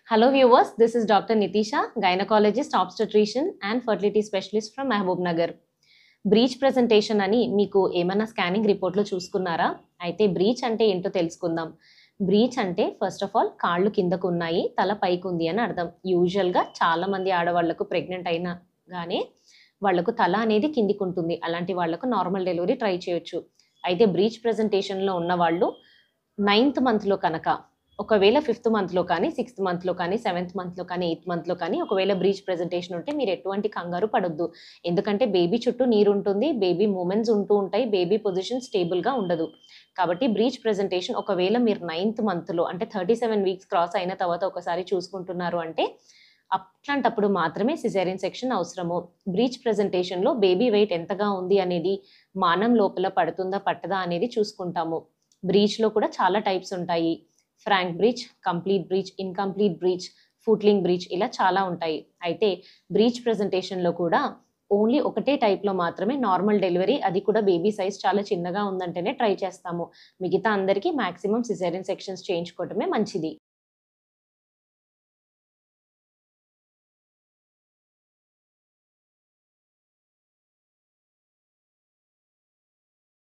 Hello viewers, this is Dr. Nitisha, gynecologist, obstetrician and fertility specialist from Mahbub Nagar. Breech presentation అని మీకు ఏమైనా scanning రిపోర్ట్లో చూసుకున్నారా? అయితే breach అంటే ఏంటో తెలుసుకుందాం. బ్రీచ్ అంటే ఫస్ట్ ఆఫ్ ఆల్ కాళ్ళు కిందకు ఉన్నాయి, తల పైకి ఉంది అని అర్థం. యూజువల్గా చాలామంది ఆడవాళ్లకు ప్రెగ్నెంట్ అయినా కానీ వాళ్లకు తల అనేది కిందికి ఉంటుంది. అలాంటి వాళ్లకు నార్మల్ డెలివరీ ట్రై చేయొచ్చు. అయితే బ్రీచ్ ప్రెజెంటేషన్లో ఉన్న వాళ్ళు 9th మంత్లో కనుక, ఒకవేళ 5th మంత్లో కానీ, 6th మంత్లో కానీ, 7th మంత్లో కానీ, 8th మంత్లో కానీ ఒకవేళ బ్రీచ్ ప్రెజెంటేషన్ ఉంటే మీరు ఎటువంటి కంగారు పడొద్దు. ఎందుకంటే బేబీ చుట్టూ నీరు ఉంటుంది, బేబీ మూమెంట్స్ ఉంటూ ఉంటాయి, బేబీ పొజిషన్ స్టేబుల్గా ఉండదు. కాబట్టి బ్రీచ్ ప్రెజెంటేషన్ ఒకవేళ మీరు 9th మంత్లో అంటే 37 వీక్స్ క్రాస్ అయిన తర్వాత ఒకసారి చూసుకుంటున్నారు అంటే అట్లాంటప్పుడు మాత్రమే సిజేరియన్ సెక్షన్ అవసరము. బ్రీచ్ ప్రెజెంటేషన్లో బేబీ వెయిట్ ఎంతగా ఉంది అనేది, మానం లోపల పడుతుందా పట్టదా అనేది చూసుకుంటాము. బ్రీచ్లో కూడా చాలా టైప్స్ ఉంటాయి. Frank breech, complete breech, incomplete breech, footling breech, ఇలా చాలా ఉంటాయి. అయితే బ్రీచ్ ప్రెజెంటేషన్లో కూడా ఓన్లీ ఒకటే టైప్లో మాత్రమే నార్మల్ డెలివరీ, అది కూడా బేబీ సైజ్ చాలా చిన్నగా ఉందంటేనే ట్రై చేస్తాము. మిగతా అందరికీ మ్యాక్సిమం సిజేరియన్ సెక్షన్స్ చేయించుకోవటమే మంచిది.